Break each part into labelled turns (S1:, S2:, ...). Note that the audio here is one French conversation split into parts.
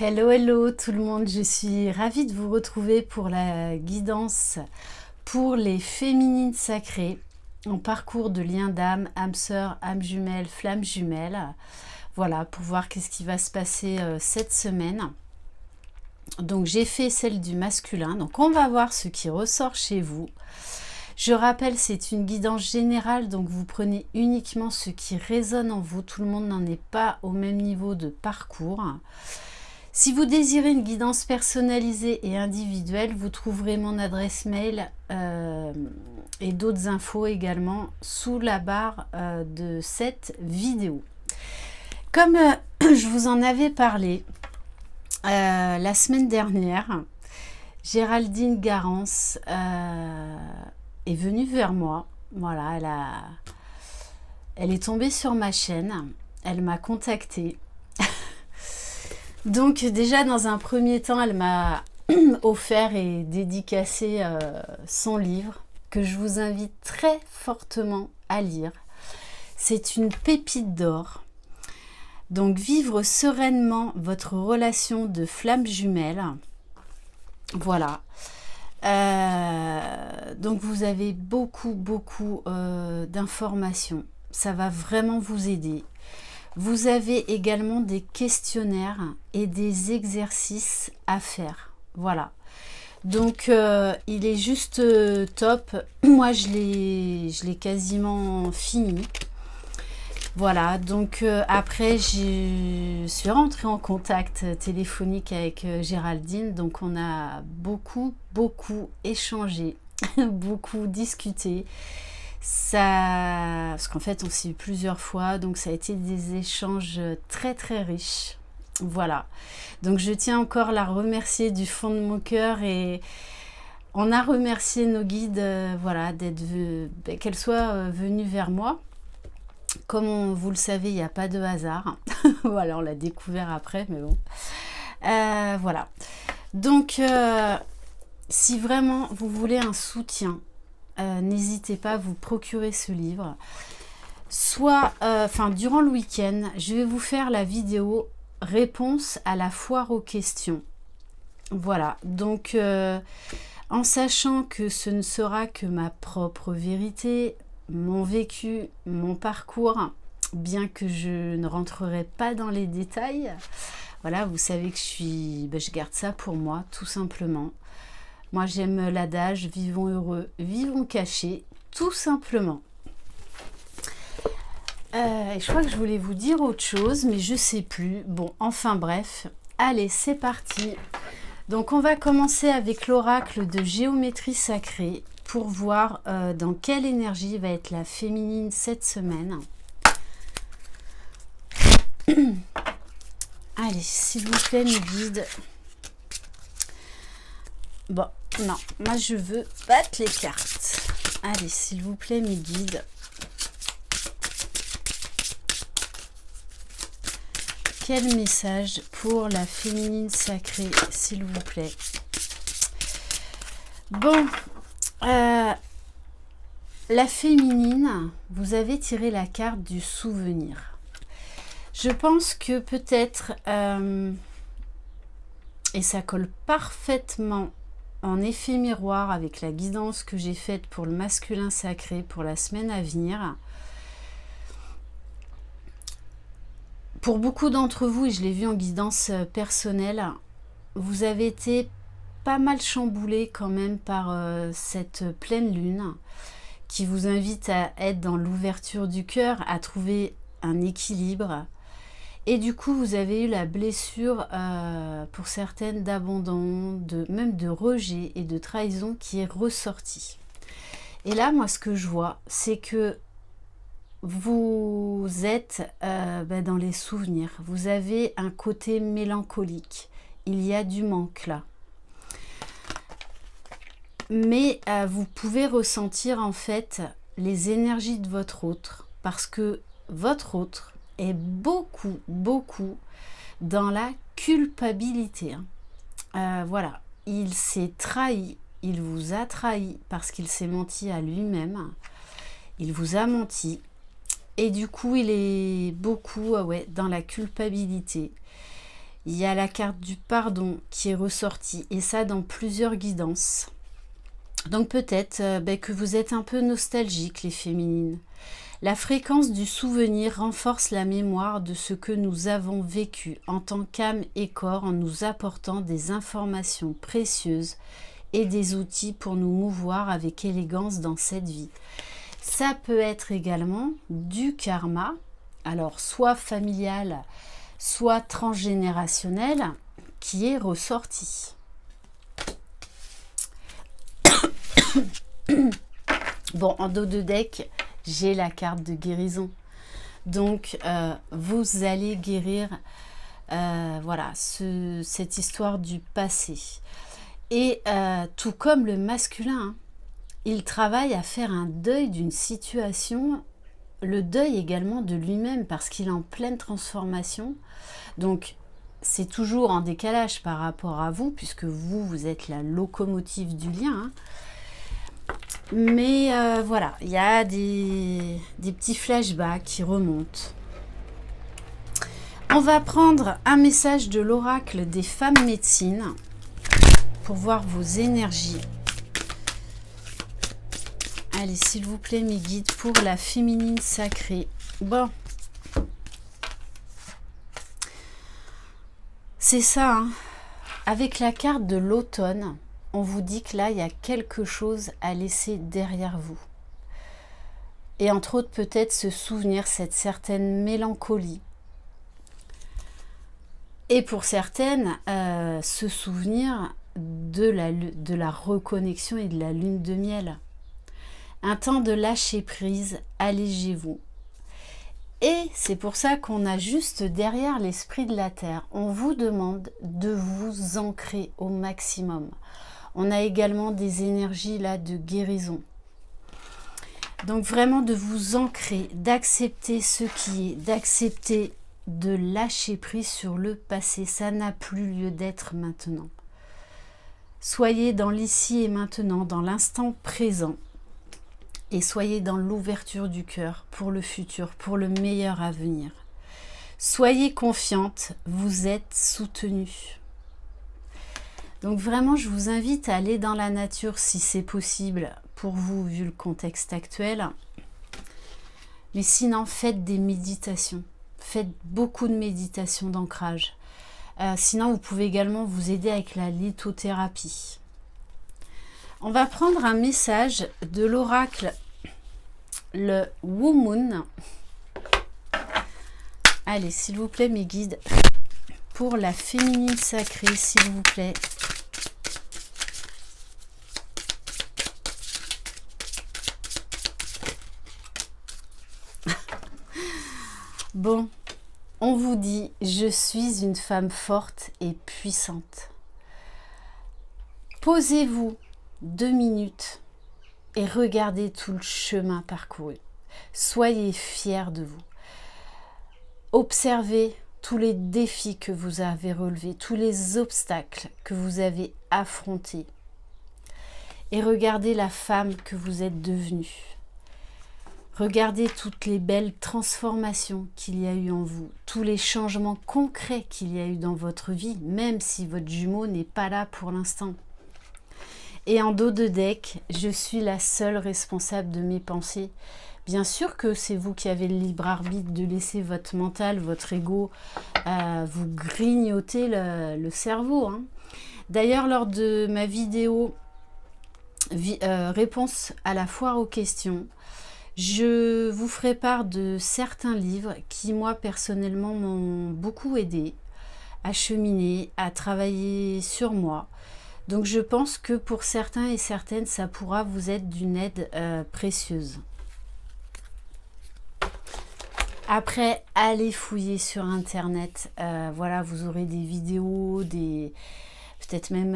S1: Hello, hello tout le monde, je suis ravie de vous retrouver pour la guidance pour les féminines sacrées en parcours de lien d'âme, âme sœur, âme jumelle, flamme jumelle. Voilà, pour voir qu'est-ce qui va se passer cette semaine. Donc j'ai fait celle du masculin, donc on va voir ce qui ressort chez vous. Je rappelle, c'est une guidance générale, donc vous prenez uniquement ce qui résonne en vous. Tout le monde n'en est pas au même niveau de parcours. Si vous désirez une guidance personnalisée et individuelle, vous trouverez mon adresse mail et d'autres infos également sous la barre de cette vidéo. Comme je vous en avais parlé la semaine dernière, Géraldine Garance est venue vers moi. Voilà, elle est tombée sur ma chaîne, elle m'a contactée. Donc déjà dans un premier temps, elle m'a offert et dédicacé son livre que je vous invite très fortement à lire. C'est une pépite d'or. Donc vivre sereinement votre relation de flamme jumelle. Voilà. Donc vous avez beaucoup d'informations. Ça va vraiment vous aider. Vous avez également des questionnaires et des exercices à faire. Voilà. Donc, il est juste top. Moi, je l'ai quasiment fini. Voilà. Donc, après, je suis rentrée en contact téléphonique avec Géraldine. Donc, on a beaucoup échangé, beaucoup discuté. Ça, parce qu'en fait on s'est eu plusieurs fois, donc ça a été des échanges très riches. Voilà, donc je tiens encore à la remercier du fond de mon cœur et on a remercié nos guides, voilà, qu'elles soient venues vers moi. Comme vous le savez, il n'y a pas de hasard. Voilà, on l'a découvert après, mais bon. Voilà, donc si vraiment vous voulez un soutien, n'hésitez pas à vous procurer ce livre. Soit, durant le week-end, je vais vous faire la vidéo réponse à la foire aux questions. Voilà, donc en sachant que ce ne sera que ma propre vérité, mon vécu, mon parcours, bien que je ne rentrerai pas dans les détails. Voilà, vous savez que je garde ça pour moi, tout simplement. Moi, j'aime l'adage « Vivons heureux, vivons cachés », tout simplement. Je crois que je voulais vous dire autre chose, mais je ne sais plus. Bon, enfin bref. Allez, c'est parti. Donc, on va commencer avec l'oracle de géométrie sacrée pour voir dans quelle énergie va être la féminine cette semaine. Allez, s'il vous plaît, mes guides. Bon, non, moi je veux battre les cartes. Allez, s'il vous plaît, mes guides. Quel message pour la féminine sacrée, s'il vous plaît? Bon, la féminine, vous avez tiré la carte du souvenir. Je pense que peut-être, et ça colle parfaitement en effet miroir avec la guidance que j'ai faite pour le masculin sacré pour la semaine à venir. Pour beaucoup d'entre vous, et je l'ai vu en guidance personnelle, vous avez été pas mal chamboulé quand même par cette pleine lune qui vous invite à être dans l'ouverture du cœur, à trouver un équilibre. Et du coup, vous avez eu la blessure, pour certaines, d'abandon, même de rejet et de trahison qui est ressortie. Et là, moi, ce que je vois, c'est que vous êtes dans les souvenirs. Vous avez un côté mélancolique. Il y a du manque là. Mais vous pouvez ressentir en fait les énergies de votre autre. Parce que votre autre est beaucoup dans la culpabilité. Voilà, il s'est trahi, il vous a trahi parce qu'il s'est menti à lui-même, il vous a menti et du coup il est beaucoup dans la culpabilité. Il y a la carte du pardon qui est ressortie, et ça dans plusieurs guidances. Donc peut-être que vous êtes un peu nostalgique, les féminines. La fréquence du souvenir renforce la mémoire de ce que nous avons vécu en tant qu'âme et corps, en nous apportant des informations précieuses et des outils pour nous mouvoir avec élégance dans cette vie. Ça peut être également du karma, alors soit familial, soit transgénérationnel, qui est ressorti. Bon, en dos de deck, j'ai la carte de guérison. Donc, vous allez guérir voilà, cette histoire du passé. Et tout comme le masculin, hein, il travaille à faire un deuil d'une situation, le deuil également de lui-même, parce qu'il est en pleine transformation. Donc, c'est toujours en décalage par rapport à vous, puisque vous êtes la locomotive du lien. Hein. Mais voilà, il y a des petits flashbacks qui remontent. On va prendre un message de l'oracle des femmes médecines pour voir vos énergies. Allez, s'il vous plaît, mes guides, pour la féminine sacrée. Bon. C'est ça, hein. Avec la carte de l'automne, on vous dit que là, il y a quelque chose à laisser derrière vous. Et entre autres, peut-être se souvenir cette certaine mélancolie. Et pour certaines, se souvenir de la reconnexion et de la lune de miel. Un temps de lâcher prise, allégez-vous. Et c'est pour ça qu'on a juste derrière l'esprit de la Terre. On vous demande de vous ancrer au maximum. On a également des énergies là de guérison. Donc vraiment de vous ancrer, d'accepter ce qui est, d'accepter de lâcher prise sur le passé. Ça n'a plus lieu d'être maintenant. Soyez dans l'ici et maintenant, dans l'instant présent. Et soyez dans l'ouverture du cœur pour le futur, pour le meilleur à venir. Soyez confiante, vous êtes soutenue. Donc vraiment, je vous invite à aller dans la nature si c'est possible pour vous, vu le contexte actuel. Mais sinon, faites des méditations. Faites beaucoup de méditations d'ancrage. Sinon, vous pouvez également vous aider avec la lithothérapie. On va prendre un message de l'oracle, le Womoon. Allez, s'il vous plaît, mes guides, pour la féminine sacrée, s'il vous plaît. Bon, on vous dit, je suis une femme forte et puissante. Posez-vous 2 minutes et regardez tout le chemin parcouru. Soyez fiers de vous. Observez tous les défis que vous avez relevés, tous les obstacles que vous avez affrontés. Et regardez la femme que vous êtes devenue. Regardez toutes les belles transformations qu'il y a eu en vous, tous les changements concrets qu'il y a eu dans votre vie, même si votre jumeau n'est pas là pour l'instant. Et en dos de deck, je suis la seule responsable de mes pensées. Bien sûr que c'est vous qui avez le libre arbitre de laisser votre mental, votre ego, vous grignoter le cerveau. Hein. D'ailleurs, lors de ma vidéo réponse à la foire aux questions, je vous ferai part de certains livres qui, moi, personnellement, m'ont beaucoup aidé à cheminer, à travailler sur moi. Donc, je pense que pour certains et certaines, ça pourra vous être d'une aide précieuse. Après, allez fouiller sur Internet. Voilà, vous aurez des vidéos, peut-être même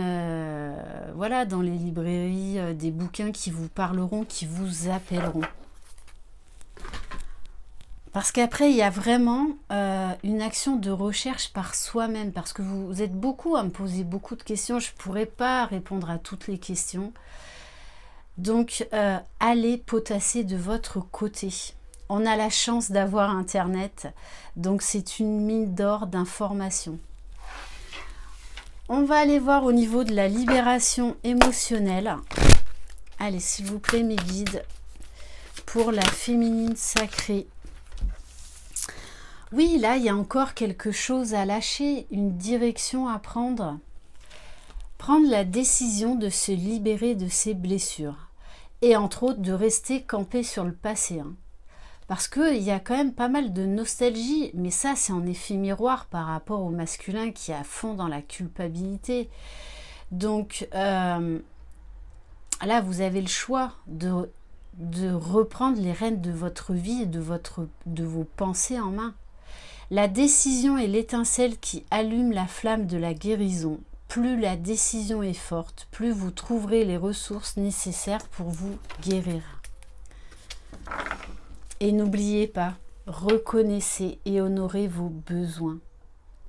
S1: voilà, dans les librairies, des bouquins qui vous parleront, qui vous appelleront. Parce qu'après, il y a vraiment une action de recherche par soi-même, parce que vous êtes beaucoup à me poser beaucoup de questions. Je ne pourrais pas répondre à toutes les questions. Donc, allez potasser de votre côté. On a la chance d'avoir Internet, donc c'est une mine d'or d'informations. On va aller voir au niveau de la libération émotionnelle. Allez, s'il vous plaît, mes guides, pour la féminine sacrée. Oui, là, il y a encore quelque chose à lâcher, une direction à prendre. Prendre la décision de se libérer de ses blessures. Et entre autres, de rester campé sur le passé. Parce qu'il y a quand même pas mal de nostalgie, mais ça, c'est en effet miroir par rapport au masculin qui est à fond dans la culpabilité. Donc, là, vous avez le choix de reprendre les rênes de votre vie et de vos pensées en main. La décision est l'étincelle qui allume la flamme de la guérison. Plus la décision est forte, plus vous trouverez les ressources nécessaires pour vous guérir. Et n'oubliez pas, reconnaissez et honorez vos besoins.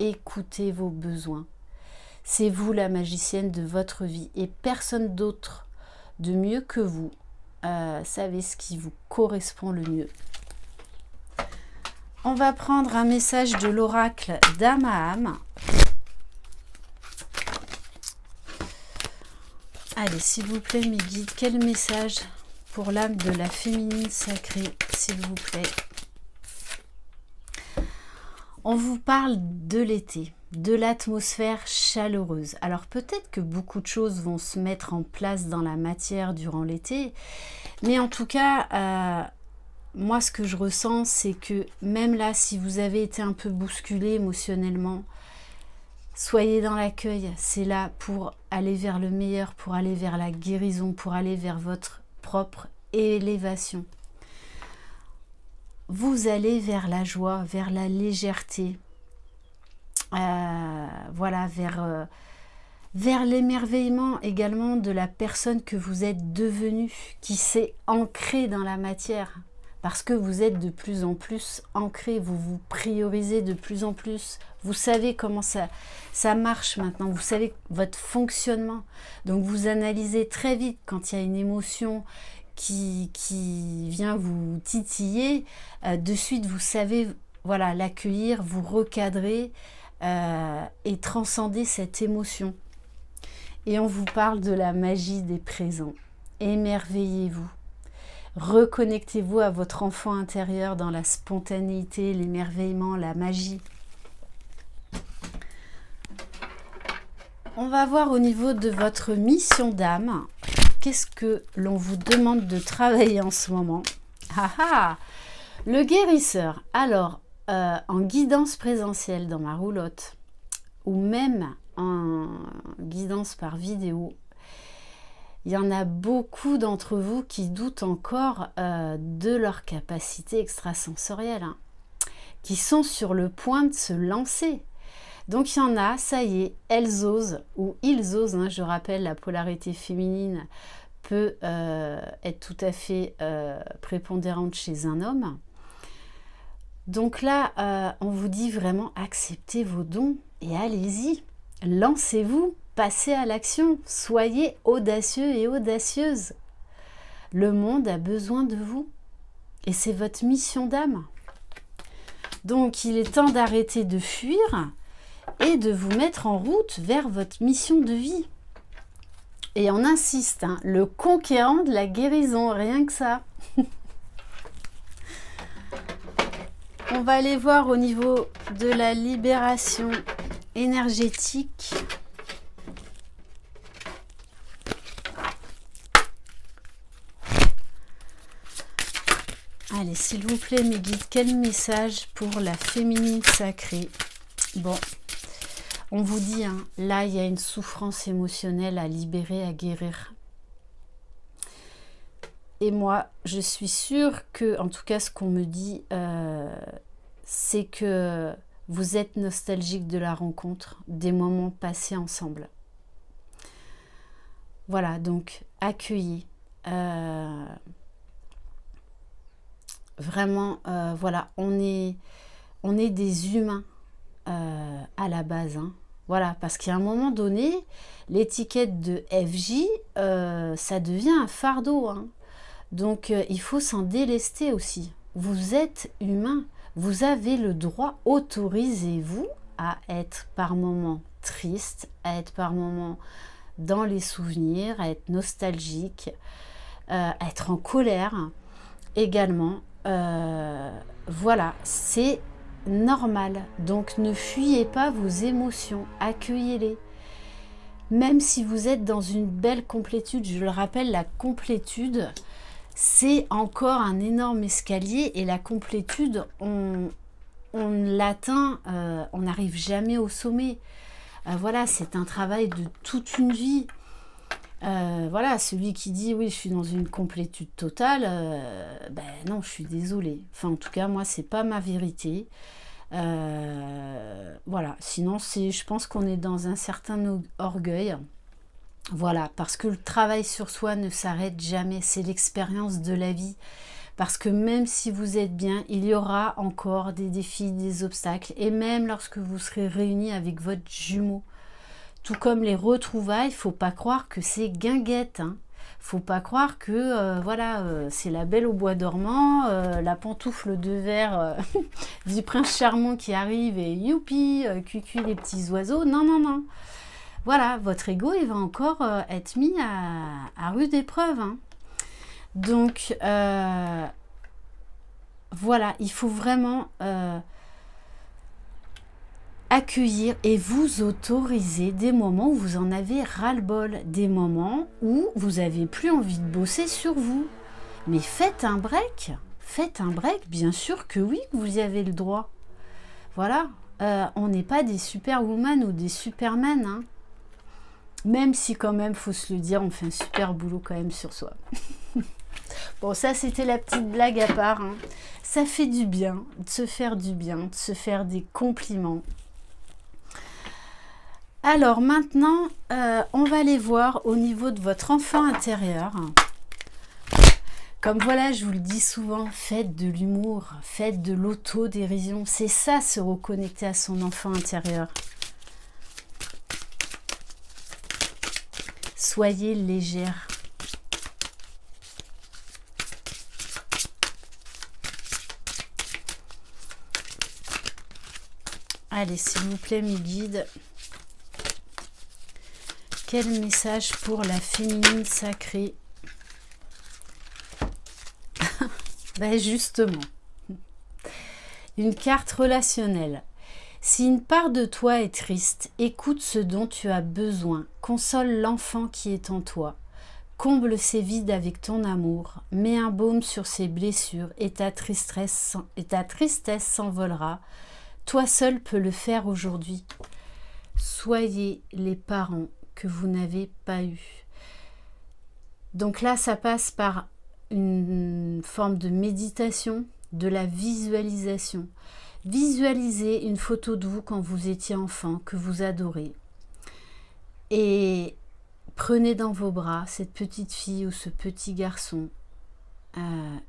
S1: Écoutez vos besoins. C'est vous la magicienne de votre vie et personne d'autre de mieux que vous savez ce qui vous correspond le mieux. On va prendre un message de l'oracle d'âme à âme. Allez, s'il vous plaît, mes guides, quel message pour l'âme de la féminine sacrée, s'il vous plaît. On vous parle de l'été, de l'atmosphère chaleureuse. Alors peut-être que beaucoup de choses vont se mettre en place dans la matière durant l'été, mais en tout cas, moi ce que je ressens, c'est que même là, si vous avez été un peu bousculé émotionnellement, soyez dans l'accueil. C'est là pour aller vers le meilleur, pour aller vers la guérison, pour aller vers votre propre élévation. Vous allez vers la joie, vers la légèreté, voilà, vers l'émerveillement également de la personne que vous êtes devenue, qui s'est ancrée dans la matière, parce que vous êtes de plus en plus ancré, vous vous priorisez de plus en plus, vous savez comment ça marche maintenant, vous savez votre fonctionnement, donc vous analysez très vite quand il y a une émotion qui vient vous titiller, de suite vous savez voilà, l'accueillir, vous recadrer et transcender cette émotion. Et on vous parle de la magie des présents. Émerveillez-vous. Reconnectez-vous à votre enfant intérieur dans la spontanéité, l'émerveillement, la magie. On va voir au niveau de votre mission d'âme. Qu'est-ce que l'on vous demande de travailler en ce moment? Ah ah, le guérisseur. Alors, en guidance présentielle dans ma roulotte, ou même en guidance par vidéo, il y en a beaucoup d'entre vous qui doutent encore de leur capacité extrasensorielle, qui sont sur le point de se lancer. Donc il y en a, ça y est, elles osent, ou ils osent, je rappelle, la polarité féminine peut être tout à fait prépondérante chez un homme. Donc là, on vous dit vraiment, acceptez vos dons et allez-y, lancez-vous, passez à l'action, soyez audacieux et audacieuses. Le monde a besoin de vous et c'est votre mission d'âme. Donc il est temps d'arrêter de fuir et de vous mettre en route vers votre mission de vie. Et on insiste, le conquérant de la guérison, rien que ça. On va aller voir au niveau de la libération énergétique. Allez, s'il vous plaît, mes guides, quel message pour la féminine sacrée? Bon, on vous dit, là, il y a une souffrance émotionnelle à libérer, à guérir. Et moi, je suis sûre que, en tout cas, ce qu'on me dit, c'est que vous êtes nostalgique de la rencontre, des moments passés ensemble. Voilà, donc, accueillez. Vraiment, voilà, on est des humains à la base. Voilà, parce qu'à un moment donné, l'étiquette de FJ, ça devient un fardeau. Donc, il faut s'en délester aussi. Vous êtes humain. Vous avez le droit, autorisez-vous à être par moment triste, à être par moments dans les souvenirs, à être nostalgique, à être en colère également. Voilà, c'est normal. Donc ne fuyez pas vos émotions, accueillez-les. Même si vous êtes dans une belle complétude, je le rappelle, la complétude, c'est encore un énorme escalier et la complétude, on l'atteint, on n'arrive jamais au sommet. Voilà, c'est un travail de toute une vie. Voilà, celui qui dit oui, je suis dans une complétude totale, ben non, je suis désolée. Enfin, en tout cas, moi, c'est pas ma vérité. Voilà, sinon, je pense qu'on est dans un certain orgueil. Voilà, parce que le travail sur soi ne s'arrête jamais, c'est l'expérience de la vie. Parce que même si vous êtes bien, il y aura encore des défis, des obstacles. Et même lorsque vous serez réunis avec votre jumeau, tout comme les retrouvailles, il ne faut pas croire que c'est guinguette. Hein. Faut pas croire que voilà, c'est la belle au bois dormant, la pantoufle de verre du prince charmant qui arrive et youpi, cucu les petits oiseaux. Non, non, non. Voilà, votre ego, il va encore être mis à rude épreuve. Hein. Donc, voilà, il faut vraiment accueillir et vous autoriser des moments où vous en avez ras-le-bol, des moments où vous n'avez plus envie de bosser sur vous. Mais faites un break, bien sûr que oui, vous y avez le droit. Voilà, on n'est pas des superwoman ou des supermen, hein. Même si quand même, faut se le dire, on fait un super boulot quand même sur soi. Bon, ça c'était la petite blague à part. Hein. Ça fait du bien de se faire du bien, de se faire des compliments. Alors maintenant, on va aller voir au niveau de votre enfant intérieur. Comme voilà, je vous le dis souvent, faites de l'humour, faites de l'autodérision. C'est ça, se reconnecter à son enfant intérieur. Soyez légère. Allez, s'il vous plaît, mes guides. Quel message pour la féminine sacrée? Ben justement, une carte relationnelle. Si une part de toi est triste, écoute ce dont tu as besoin. Console l'enfant qui est en toi. Comble ses vides avec ton amour. Mets un baume sur ses blessures et ta tristesse s'envolera. Toi seul peux le faire aujourd'hui. Soyez les parents que vous n'avez pas eus. Donc là, ça passe par une forme de méditation, de la visualisation. Visualisez une photo de vous quand vous étiez enfant, que vous adorez. Et prenez dans vos bras cette petite fille ou ce petit garçon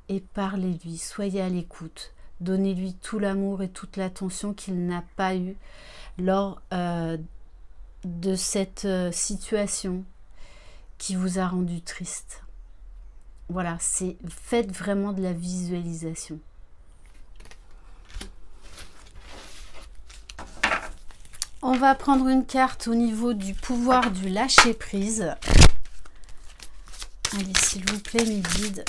S1: et parlez-lui, soyez à l'écoute. Donnez-lui tout l'amour et toute l'attention qu'il n'a pas eu lors de cette situation qui vous a rendu triste. Voilà, faites vraiment de la visualisation. On va prendre une carte au niveau du pouvoir du lâcher-prise. Allez, s'il vous plaît, mes guides.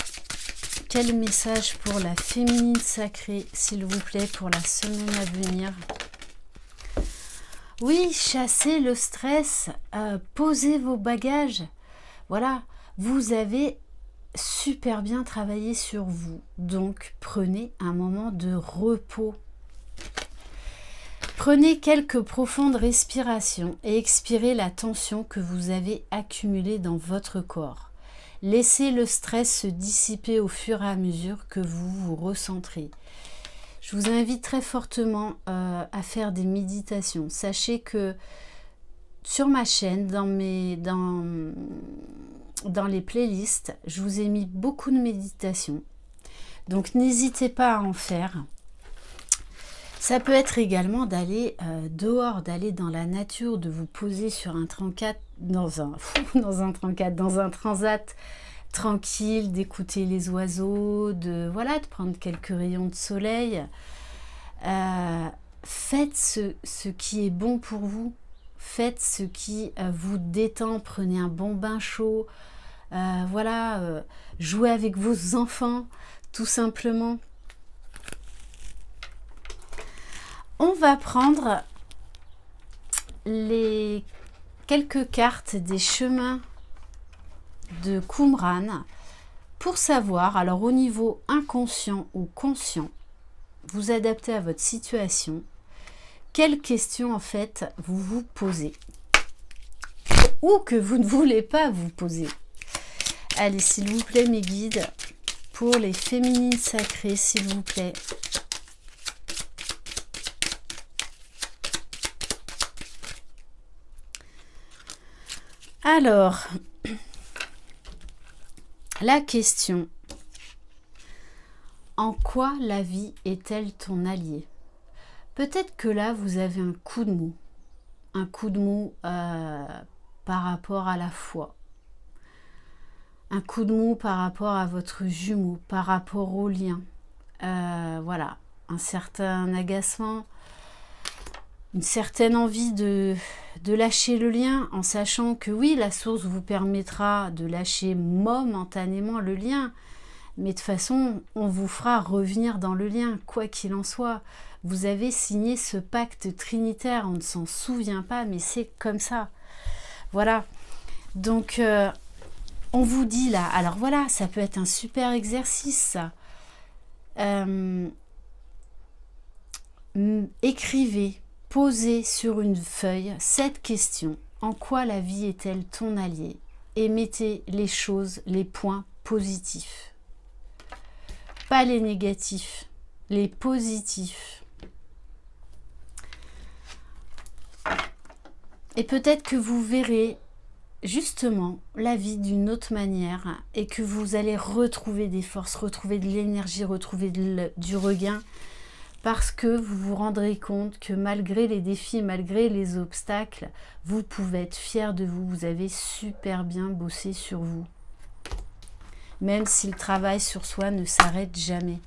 S1: Quel message pour la féminine sacrée, s'il vous plaît, pour la semaine à venir? Oui, chassez le stress, posez vos bagages. Voilà, vous avez super bien travaillé sur vous. Donc, prenez un moment de repos. Prenez quelques profondes respirations et expirez la tension que vous avez accumulée dans votre corps. Laissez le stress se dissiper au fur et à mesure que vous vous recentrez. Je vous invite très fortement à faire des méditations. Sachez que sur ma chaîne, dans les playlists, je vous ai mis beaucoup de méditations. Donc n'hésitez pas à en faire. Ça peut être également d'aller dehors, d'aller dans la nature, de vous poser sur un transat tranquille, d'écouter les oiseaux, de prendre quelques rayons de soleil. Faites ce qui est bon pour vous. faites ce qui vous détend, prenez un bon bain chaud, voilà, jouez avec vos enfants, tout simplement. On va prendre les quelques cartes des chemins de Qumran pour savoir, alors au niveau inconscient ou conscient, vous adaptez à votre situation, quelles questions en fait vous vous posez ou que vous ne voulez pas vous poser. Allez, s'il vous plaît, mes guides, pour les féminines sacrées, s'il vous plaît. Alors, la question, en quoi la vie est-elle ton allié? Peut-être que là, vous avez un coup de mou. Un coup de mou par rapport à la foi. Un coup de mou par rapport à votre jumeau, par rapport au lien. Voilà, un certain agacement, une certaine envie de lâcher le lien, en sachant que oui, la source vous permettra de lâcher momentanément le lien, mais de toute façon, on vous fera revenir dans le lien, quoi qu'il en soit. Vous avez signé ce pacte trinitaire, on ne s'en souvient pas, mais c'est comme ça. Voilà, donc on vous dit là, alors voilà, ça peut être un super exercice, ça. Écrivez, posez sur une feuille cette question. En quoi la vie est-elle ton allié? Et mettez les choses, les points positifs. Pas les négatifs, les positifs. Et peut-être que vous verrez justement la vie d'une autre manière et que vous allez retrouver des forces, retrouver de l'énergie, retrouver du regain, parce que vous vous rendrez compte que malgré les défis, malgré les obstacles, vous pouvez être fier de vous. Vous avez super bien bossé sur vous. Même si le travail sur soi ne s'arrête jamais.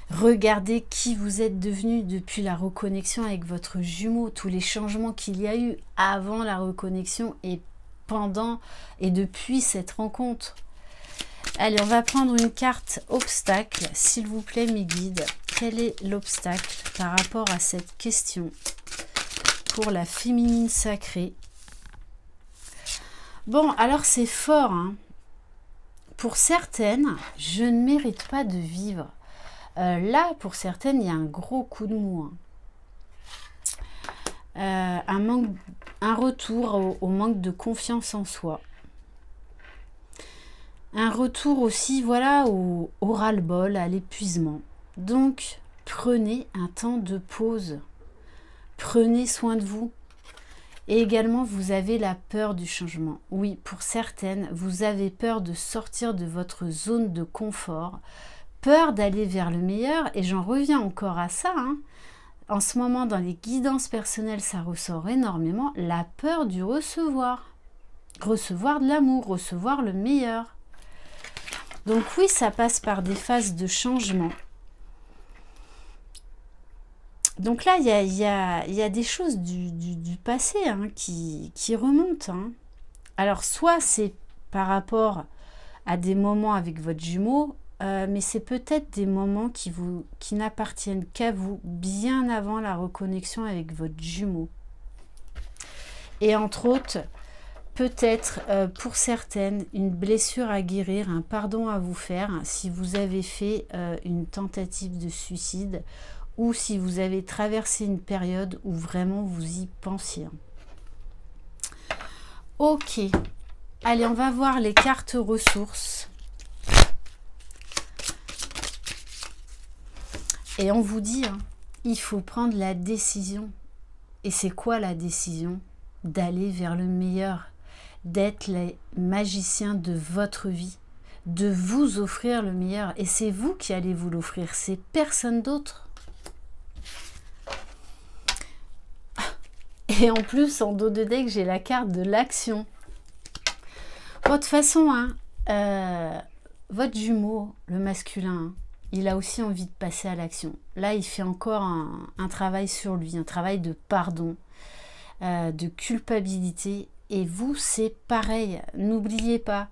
S1: Regardez qui vous êtes devenu depuis la reconnexion avec votre jumeau, tous les changements qu'il y a eu avant la reconnexion et pendant et depuis cette rencontre. Allez, on va prendre une carte obstacle, s'il vous plaît, mes guides. Quel est l'obstacle par rapport à cette question pour la féminine sacrée? Bon, alors c'est fort, hein. Pour certaines, je ne mérite pas de vivre. Là, pour certaines, il y a un gros coup de mou. Hein. Un retour au manque de confiance en soi. Un retour aussi, voilà, au ras-le-bol, à l'épuisement. Donc, prenez un temps de pause. Prenez soin de vous. Et également, vous avez la peur du changement. Oui, pour certaines, vous avez peur de sortir de votre zone de confort. Peur d'aller vers le meilleur. Et j'en reviens encore à ça. Hein. En ce moment, dans les guidances personnelles, ça ressort énormément. La peur du recevoir. Recevoir de l'amour, recevoir le meilleur. Donc oui, ça passe par des phases de changement. Donc là, il y a des choses du passé hein, qui remontent. Hein. Alors, soit c'est par rapport à des moments avec votre jumeau, mais c'est peut-être des moments qui n'appartiennent qu'à vous, bien avant la reconnexion avec votre jumeau. Et entre autres, peut-être pour certaines, une blessure à guérir, un pardon à vous faire, si vous avez fait une tentative de suicide, ou si vous avez traversé une période où vraiment vous y pensiez. Ok, allez, on va voir les cartes ressources. Et on vous dit, hein, il faut prendre la décision. Et c'est quoi la décision? D'aller vers le meilleur, d'être les magiciens de votre vie, de vous offrir le meilleur. Et c'est vous qui allez vous l'offrir, c'est personne d'autre. Et en plus, en dos de deck, j'ai la carte de l'action. Bon, de toute façon, hein, votre jumeau, le masculin, il a aussi envie de passer à l'action. Là, il fait encore un travail sur lui, un travail de pardon, de culpabilité. Et vous, c'est pareil. N'oubliez pas,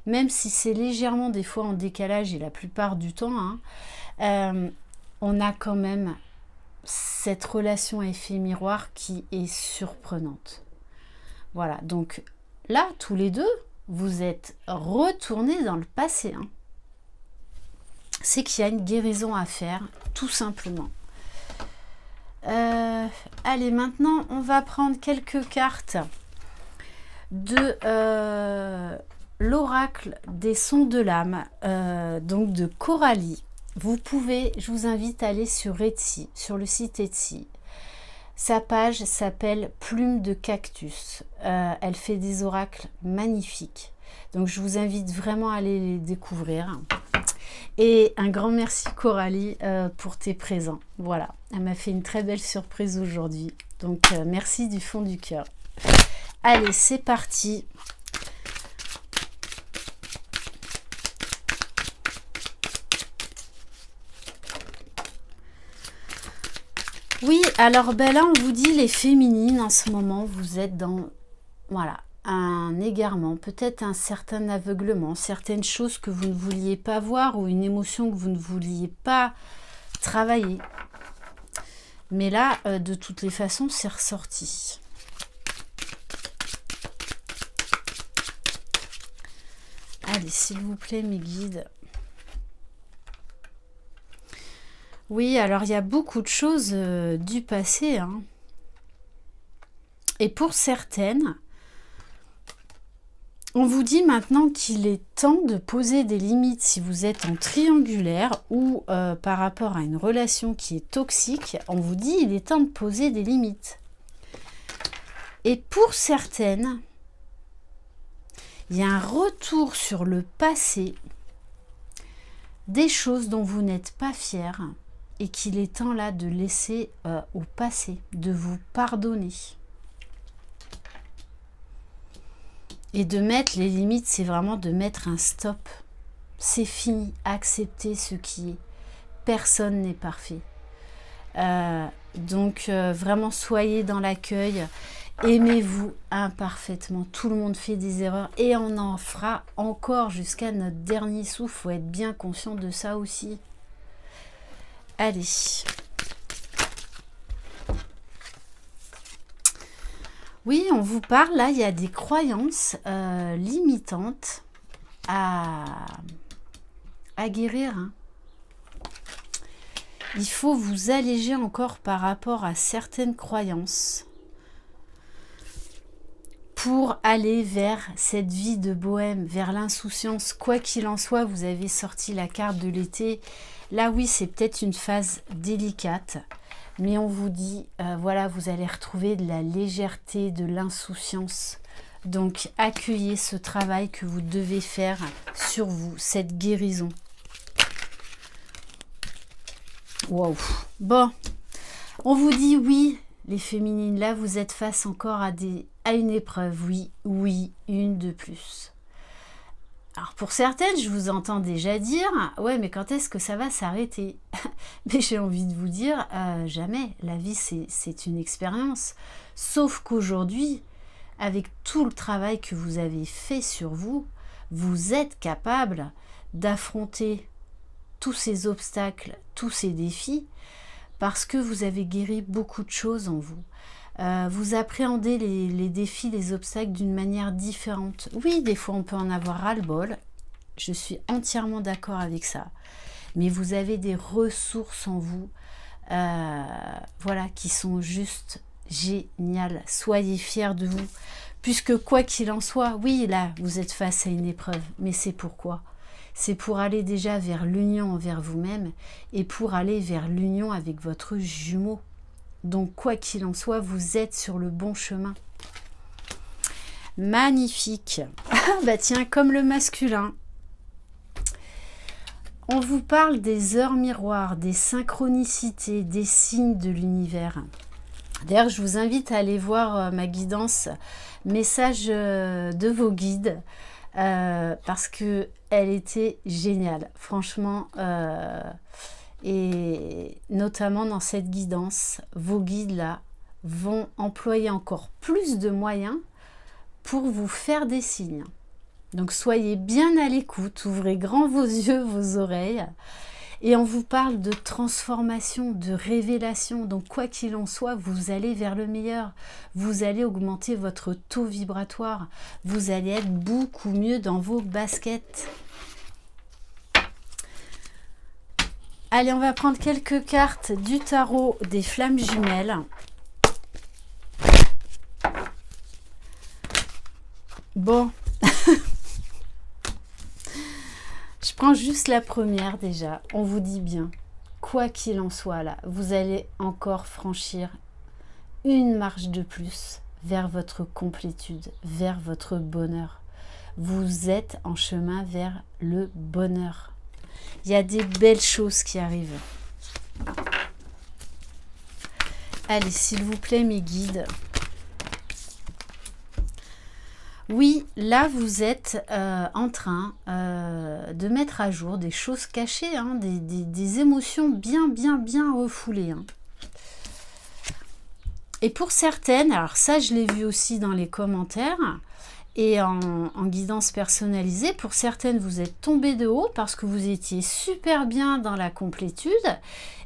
S1: même si c'est légèrement des fois en décalage et la plupart du temps, hein, on a quand même cette relation à effet miroir qui est surprenante. Voilà, donc là, tous les deux, vous êtes retournés dans le passé. Hein. C'est qu'il y a une guérison à faire, tout simplement. Allez, maintenant, on va prendre quelques cartes de l'oracle des sons de l'âme, donc de Coralie. Vous pouvez, je vous invite à aller sur Etsy, sur le site Etsy. Sa page s'appelle Plume de Cactus. Elle fait des oracles magnifiques. Donc je vous invite vraiment à aller les découvrir. Et un grand merci Coralie pour tes présents. Voilà, elle m'a fait une très belle surprise aujourd'hui. Donc merci du fond du cœur. Allez, c'est parti. Oui, alors ben là, on vous dit les féminines en ce moment, vous êtes dans, voilà, un égarement, peut-être un certain aveuglement, certaines choses que vous ne vouliez pas voir ou une émotion que vous ne vouliez pas travailler. Mais là, de toutes les façons, c'est ressorti. Allez, s'il vous plaît, mes guides. Oui, alors il y a beaucoup de choses du passé. Hein. Et pour certaines, on vous dit maintenant qu'il est temps de poser des limites si vous êtes en triangulaire ou par rapport à une relation qui est toxique. On vous dit qu'il est temps de poser des limites. Et pour certaines, il y a un retour sur le passé, des choses dont vous n'êtes pas fiers. Et qu'il est temps là de laisser au passé, de vous pardonner. Et de mettre les limites, c'est vraiment de mettre un stop. C'est fini, acceptez ce qui est. Personne n'est parfait. Donc vraiment soyez dans l'accueil. Aimez-vous imparfaitement. Tout le monde fait des erreurs et on en fera encore jusqu'à notre dernier souffle. Il faut être bien conscient de ça aussi. Allez. Oui, on vous parle, là, il y a des croyances limitantes à guérir. Hein. Il faut vous alléger encore par rapport à certaines croyances pour aller vers cette vie de bohème, vers l'insouciance. Quoi qu'il en soit, vous avez sorti la carte de l'été. Là, oui, c'est peut-être une phase délicate, mais on vous dit, voilà, vous allez retrouver de la légèreté, de l'insouciance. Donc, accueillez ce travail que vous devez faire sur vous, cette guérison. Waouh. Bon, on vous dit oui, les féminines, là, vous êtes face encore à une épreuve. Oui, une de plus. Alors pour certaines, je vous entends déjà dire « Ouais, mais quand est-ce que ça va s'arrêter ?» Mais j'ai envie de vous dire jamais. La vie, c'est une expérience. Sauf qu'aujourd'hui, avec tout le travail que vous avez fait sur vous, vous êtes capable d'affronter tous ces obstacles, tous ces défis, parce que vous avez guéri beaucoup de choses en vous. Vous appréhendez les défis, les obstacles d'une manière différente. Oui, des fois on peut en avoir ras-le-bol, je suis entièrement d'accord avec ça. Mais vous avez des ressources en vous, voilà, qui sont juste géniales. Soyez fiers de vous, puisque quoi qu'il en soit, oui, là, vous êtes face à une épreuve, mais c'est pourquoi ? C'est pour aller déjà vers l'union envers vous-même et pour aller vers l'union avec votre jumeau. Donc, quoi qu'il en soit, vous êtes sur le bon chemin. Magnifique. Bah tiens, comme le masculin. On vous parle des heures miroirs, des synchronicités, des signes de l'univers. D'ailleurs, je vous invite à aller voir ma guidance, message de vos guides. parce que elle était géniale, franchement. Et notamment dans cette guidance, vos guides là vont employer encore plus de moyens pour vous faire des signes. Donc soyez bien à l'écoute, ouvrez grand vos yeux, vos oreilles. Et on vous parle de transformation, de révélation. Donc quoi qu'il en soit, vous allez vers le meilleur. Vous allez augmenter votre taux vibratoire. Vous allez être beaucoup mieux dans vos baskets. Allez, on va prendre quelques cartes du tarot des flammes jumelles. Bon. Je prends juste la première déjà. On vous dit bien, quoi qu'il en soit là, vous allez encore franchir une marche de plus vers votre complétude, vers votre bonheur. Vous êtes en chemin vers le bonheur. Il y a des belles choses qui arrivent. Allez, s'il vous plaît, mes guides. Oui, là, vous êtes en train de mettre à jour des choses cachées, hein, des émotions bien refoulées. Hein. Et pour certaines, alors ça, je l'ai vu aussi dans les commentaires et en guidance personnalisée, pour certaines, vous êtes tombées de haut parce que vous étiez super bien dans la complétude.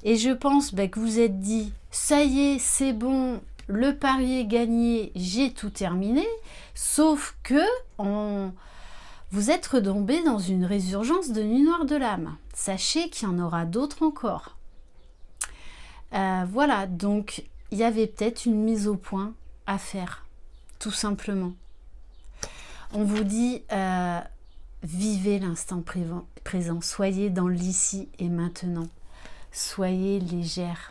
S1: Et je pense que vous êtes dit, ça y est, c'est bon, le pari est gagné, j'ai tout terminé. Sauf que vous êtes retombé dans une résurgence de nuit noire de l'âme. Sachez qu'il y en aura d'autres encore. Voilà, donc il y avait peut-être une mise au point à faire, tout simplement. On vous dit, vivez l'instant présent, soyez dans l'ici et maintenant, soyez légère.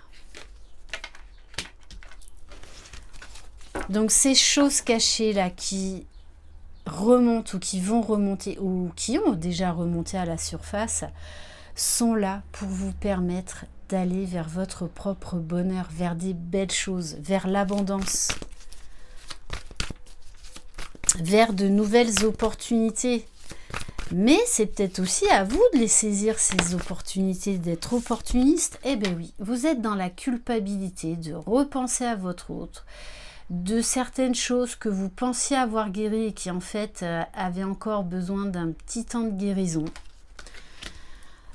S1: Donc ces choses cachées là qui remontent ou qui vont remonter ou qui ont déjà remonté à la surface sont là pour vous permettre d'aller vers votre propre bonheur, vers des belles choses, vers l'abondance, vers de nouvelles opportunités. Mais c'est peut-être aussi à vous de les saisir, ces opportunités, d'être opportuniste. Eh bien oui, vous êtes dans la culpabilité de repenser à votre autre, de certaines choses que vous pensiez avoir guéries et qui en fait avaient encore besoin d'un petit temps de guérison.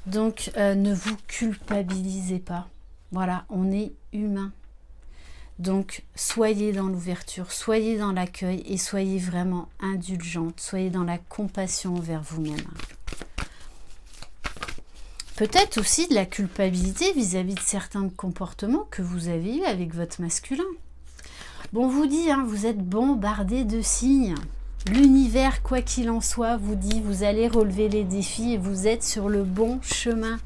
S1: Donc ne vous culpabilisez pas. Voilà, on est humain. Donc soyez dans l'ouverture, soyez dans l'accueil et soyez vraiment indulgente, soyez dans la compassion envers vous-même. Peut-être aussi de la culpabilité vis-à-vis de certains comportements que vous avez eus avec votre masculin. Bon, on vous dit, hein, vous êtes bombardé de signes. L'univers, quoi qu'il en soit, vous dit, vous allez relever les défis et vous êtes sur le bon chemin.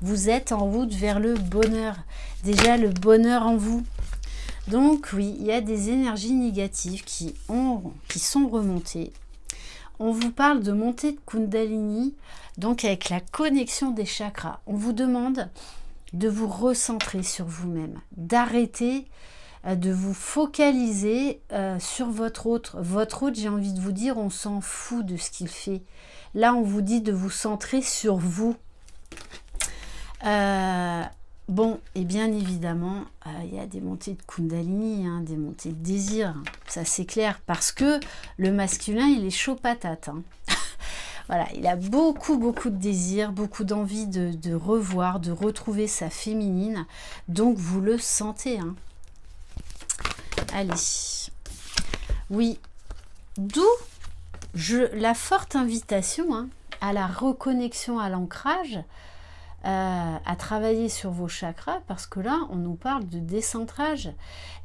S1: Vous êtes en route vers le bonheur. Déjà, le bonheur en vous. Donc, oui, il y a des énergies négatives qui sont remontées. On vous parle de montée de Kundalini, donc avec la connexion des chakras. On vous demande de vous recentrer sur vous-même, d'arrêter de vous focaliser sur votre autre. Votre autre, j'ai envie de vous dire, on s'en fout de ce qu'il fait. Là, on vous dit de vous centrer sur vous. Bon, et bien évidemment, il y a des montées de Kundalini, hein, des montées de désir. Ça, c'est clair, parce que le masculin, il est chaud patate. Hein. Voilà, il a beaucoup de désir, beaucoup d'envie de revoir, de retrouver sa féminine. Donc, vous le sentez, hein. Allez, oui, d'où la forte invitation hein, à la reconnexion à l'ancrage, à travailler sur vos chakras, parce que là, on nous parle de décentrage.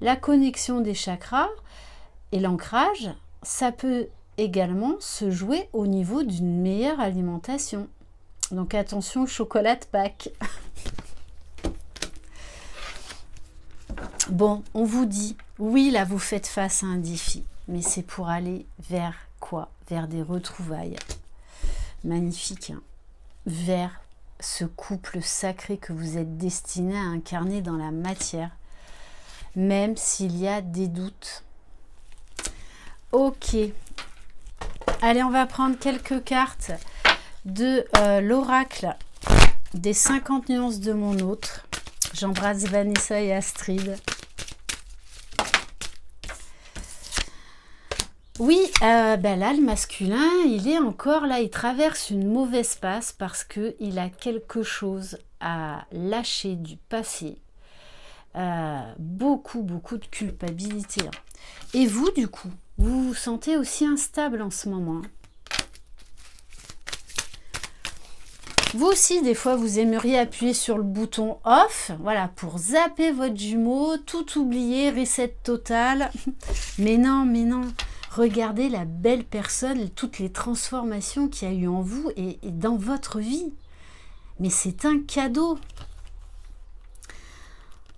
S1: La connexion des chakras et l'ancrage, ça peut également se jouer au niveau d'une meilleure alimentation. Donc attention, chocolat de Pâques. Bon, on vous dit, oui, là, vous faites face à un défi, mais c'est pour aller vers quoi? Vers des retrouvailles magnifiques, hein, vers ce couple sacré que vous êtes destiné à incarner dans la matière, même s'il y a des doutes. Ok, Allez, on va prendre quelques cartes de l'oracle des 50 nuances de mon autre. J'embrasse Vanessa et Astrid. Oui, ben là, le masculin, il est encore là, il traverse une mauvaise passe parce qu'il a quelque chose à lâcher du passé. Beaucoup de culpabilité. Et vous, du coup, vous vous sentez aussi instable en ce moment. Vous aussi, des fois, vous aimeriez appuyer sur le bouton off, voilà, pour zapper votre jumeau, tout oublier, reset total. Mais non, regardez la belle personne, toutes les transformations qu'il y a eu en vous et dans votre vie. Mais c'est un cadeau.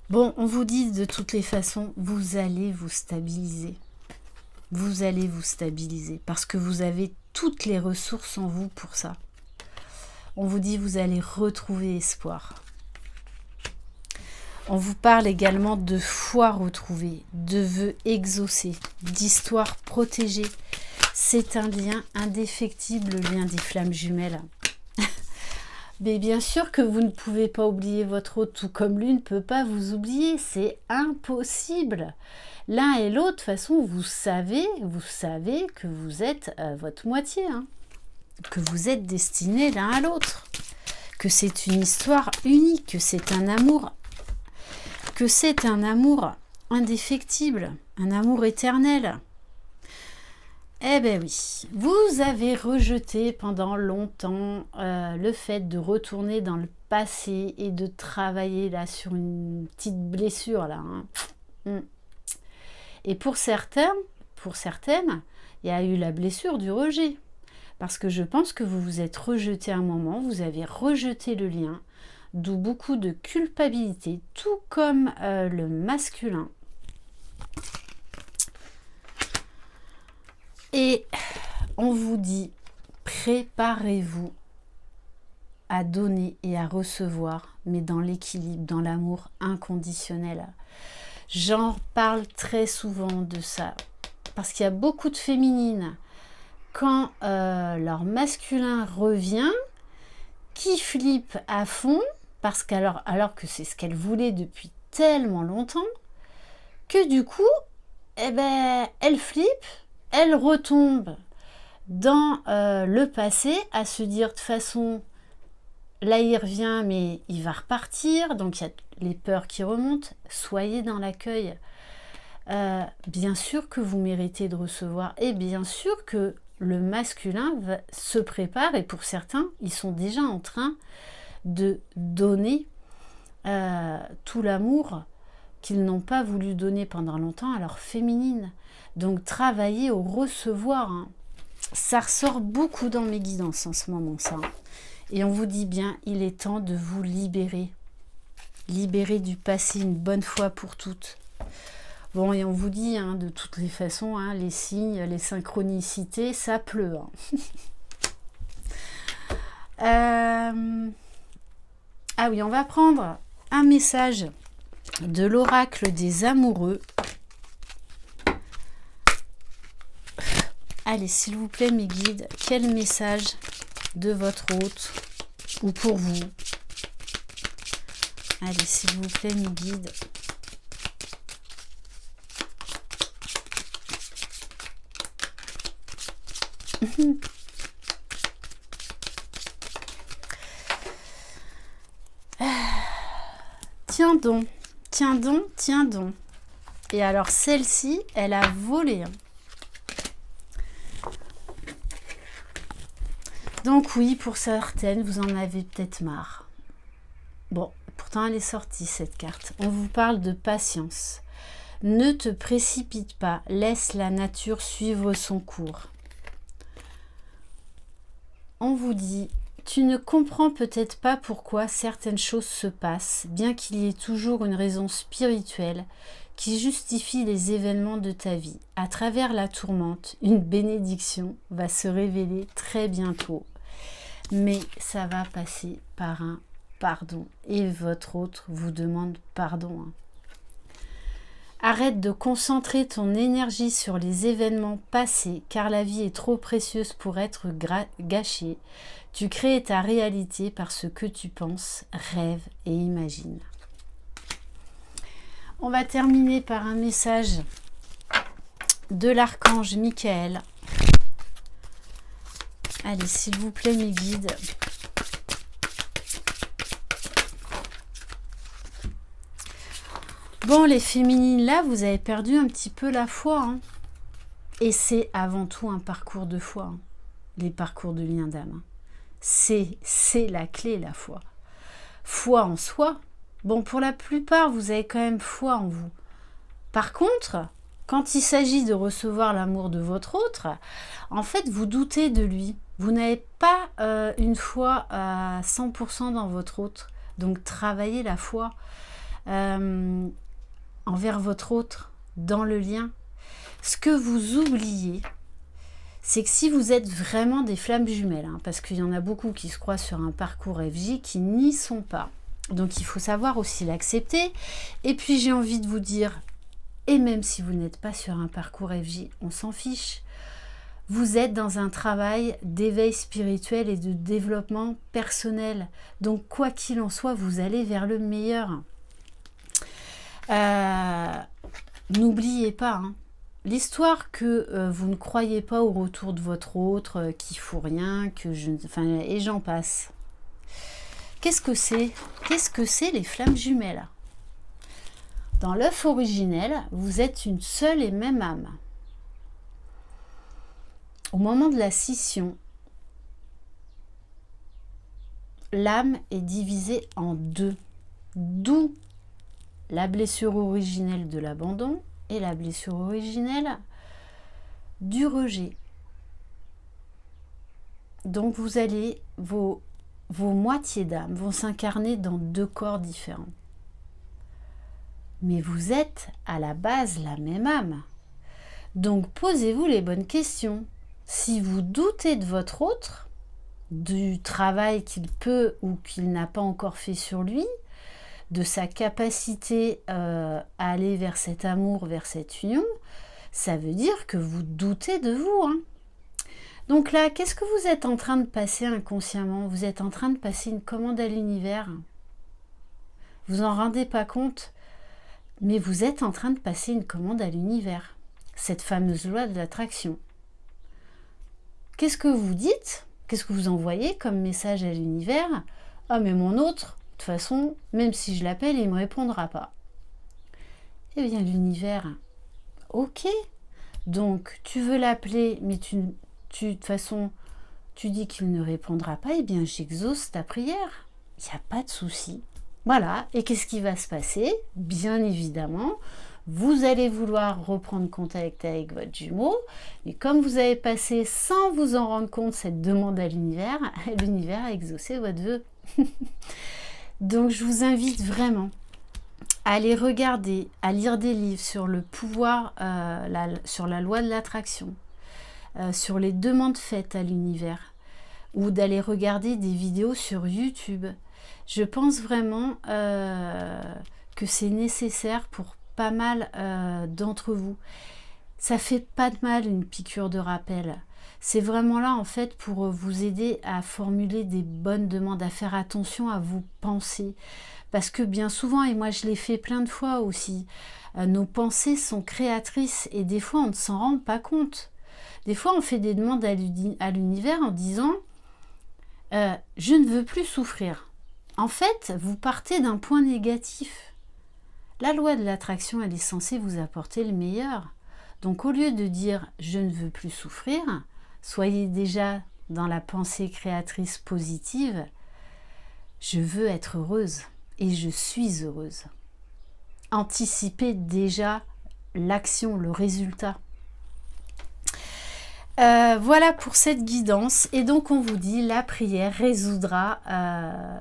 S1: Bon, on vous dit de toutes les façons, vous allez vous stabiliser. Vous allez vous stabiliser parce que vous avez toutes les ressources en vous pour ça. On vous dit vous allez retrouver espoir. On vous parle également de foi retrouvée, de vœux exaucés, d'histoire protégée. C'est un lien indéfectible, le lien des flammes jumelles. Mais bien sûr que vous ne pouvez pas oublier votre autre, tout comme lui ne peut pas vous oublier. C'est impossible. L'un et l'autre, de toute façon, vous savez que vous êtes votre moitié, hein, que vous êtes destinés l'un à l'autre, que c'est une histoire unique, que c'est un amour indéfectible, un amour éternel. Eh bien oui, vous avez rejeté pendant longtemps le fait de retourner dans le passé et de travailler là sur une petite blessure là. Hein. Et pour certaines, il y a eu la blessure du rejet. Parce que je pense que vous vous êtes rejeté un moment, vous avez rejeté le lien, d'où beaucoup de culpabilité, tout comme le masculin. Et on vous dit, préparez-vous à donner et à recevoir, mais dans l'équilibre, dans l'amour inconditionnel. J'en parle très souvent de ça, parce qu'il y a beaucoup de féminines, quand leur masculin revient, qui flippe à fond, parce alors que c'est ce qu'elle voulait depuis tellement longtemps, que du coup, eh ben, elle flippe, elle retombe dans le passé, à se dire de toute façon, là il revient, mais il va repartir, donc il y a les peurs qui remontent. Soyez dans l'accueil. Bien sûr que vous méritez de recevoir, et bien sûr que le masculin se prépare, et pour certains, ils sont déjà en train de donner tout l'amour qu'ils n'ont pas voulu donner pendant longtemps à leur féminine. Donc travailler au recevoir, hein. Ça ressort beaucoup dans mes guidances en ce moment, ça. Et on vous dit bien, il est temps de vous libérer. Libérer du passé une bonne fois pour toutes. Bon, et on vous dit, hein, de toutes les façons, hein, les signes, les synchronicités, ça pleut. Hein. Ah oui, on va prendre un message de l'oracle des amoureux. Allez, s'il vous plaît, mes guides, quel message de votre hôte ou pour vous? Allez, s'il vous plaît, mes guides. Tiens donc, tiens donc, tiens donc. Et alors celle-ci, elle a volé. Donc oui, pour certaines, vous en avez peut-être marre. Bon, pourtant elle est sortie cette carte. On vous parle de patience. Ne te précipite pas, laisse la nature suivre son cours. On vous dit, tu ne comprends peut-être pas pourquoi certaines choses se passent, bien qu'il y ait toujours une raison spirituelle qui justifie les événements de ta vie. À travers la tourmente, une bénédiction va se révéler très bientôt. Mais ça va passer par un pardon. Et votre autre vous demande pardon. Arrête de concentrer ton énergie sur les événements passés, car la vie est trop précieuse pour être gâchée. Tu crées ta réalité par ce que tu penses, rêves et imagines. On va terminer par un message de l'archange Michael. Allez, s'il vous plaît, mes guides. Bon, les féminines, là, vous avez perdu un petit peu la foi. Hein. Et c'est avant tout un parcours de foi. Hein. Les parcours de lien d'âme. Hein. C'est la clé, la foi. Foi en soi. Bon, pour la plupart, vous avez quand même foi en vous. Par contre, quand il s'agit de recevoir l'amour de votre autre, en fait, vous doutez de lui. Vous n'avez pas une foi à 100% dans votre autre. Donc, travaillez la foi envers votre autre, dans le lien. Ce que vous oubliez, c'est que si vous êtes vraiment des flammes jumelles, hein, parce qu'il y en a beaucoup qui se croient sur un parcours FJ qui n'y sont pas. Donc, il faut savoir aussi l'accepter. Et puis, j'ai envie de vous dire, et même si vous n'êtes pas sur un parcours FJ, on s'en fiche. Vous êtes dans un travail d'éveil spirituel et de développement personnel. Donc, quoi qu'il en soit, vous allez vers le meilleur. N'oubliez pas, hein, l'histoire que vous ne croyez pas au retour de votre autre, qu'il ne faut rien, que je... Enfin, et j'en passe. Qu'est-ce que c'est? Qu'est-ce que c'est les flammes jumelles? Dans l'œuf originel, vous êtes une seule et même âme. Au moment de la scission, l'âme est divisée en deux, d'où la blessure originelle de l'abandon et la blessure originelle du rejet. Donc vous allez, vos moitiés d'âme vont s'incarner dans deux corps différents. Mais vous êtes à la base la même âme. Donc posez-vous les bonnes questions. Si vous doutez de votre autre, du travail qu'il peut ou qu'il n'a pas encore fait sur lui, de sa capacité à aller vers cet amour, vers cette union, ça veut dire que vous doutez de vous. Hein. Donc là, qu'est-ce que vous êtes en train de passer inconsciemment? Vous êtes en train de passer une commande à l'univers. Vous en rendez pas compte, mais vous êtes en train de passer une commande à l'univers. Cette fameuse loi de l'attraction. Qu'est-ce que vous dites? Qu'est-ce que vous envoyez comme message à l'univers? Ah, mais mon autre, de toute façon, même si je l'appelle, il ne me répondra pas. Eh bien, l'univers, ok. Donc, tu veux l'appeler, mais de toute façon, tu dis qu'il ne répondra pas, eh bien, j'exauce ta prière. Il n'y a pas de souci. Voilà. Et qu'est-ce qui va se passer? Bien évidemment, vous allez vouloir reprendre contact avec votre jumeau, mais comme vous avez passé, sans vous en rendre compte, cette demande à l'univers, l'univers a exaucé votre vœu. Donc, je vous invite vraiment à aller regarder, à lire des livres sur le pouvoir, sur la loi de l'attraction, sur les demandes faites à l'univers, ou d'aller regarder des vidéos sur YouTube. Je pense vraiment que c'est nécessaire pour pas mal d'entre vous. Ça fait pas de mal une piqûre de rappel. C'est vraiment là en fait pour vous aider à formuler des bonnes demandes, à faire attention à vos pensées. Parce que bien souvent, et moi je l'ai fait plein de fois aussi, nos pensées sont créatrices et des fois on ne s'en rend pas compte. Des fois on fait des demandes à l'univers en disant je ne veux plus souffrir. En fait, vous partez d'un point négatif. La loi de l'attraction, elle est censée vous apporter le meilleur. Donc au lieu de dire « je ne veux plus souffrir », soyez déjà dans la pensée créatrice positive « je veux être heureuse et je suis heureuse ». Anticipez déjà l'action, le résultat. Voilà pour cette guidance. Et donc on vous dit, la prière résoudra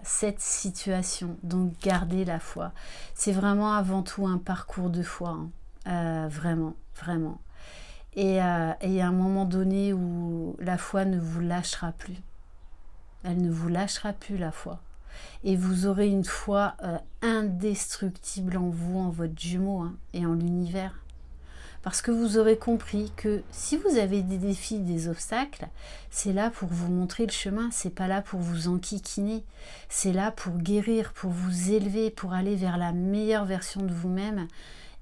S1: cette situation. Donc gardez la foi. C'est vraiment avant tout un parcours de foi. Hein. Vraiment, vraiment. Et il y a un moment donné où la foi ne vous lâchera plus. Elle ne vous lâchera plus, la foi. et vous aurez une foi indestructible en vous, en votre jumeau hein, et en l'univers. Parce que vous aurez compris que si vous avez des défis, des obstacles, c'est là pour vous montrer le chemin, c'est pas là pour vous enquiquiner, c'est là pour guérir, pour vous élever, pour aller vers la meilleure version de vous-même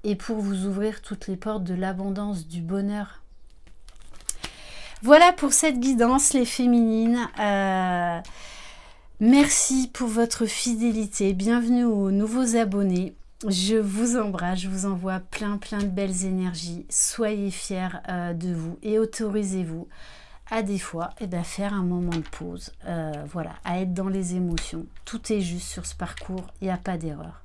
S1: et pour vous ouvrir toutes les portes de l'abondance, du bonheur. Voilà pour cette guidance, les féminines. Merci pour votre fidélité. Bienvenue aux nouveaux abonnés. Je vous embrasse, je vous envoie plein de belles énergies. Soyez fiers de vous et autorisez-vous à des fois faire un moment de pause. Voilà, à être dans les émotions. Tout est juste sur ce parcours, il n'y a pas d'erreur.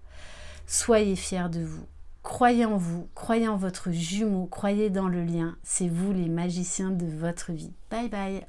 S1: Soyez fiers de vous. Croyez en vous, croyez en votre jumeau, croyez dans le lien. C'est vous les magiciens de votre vie. Bye bye.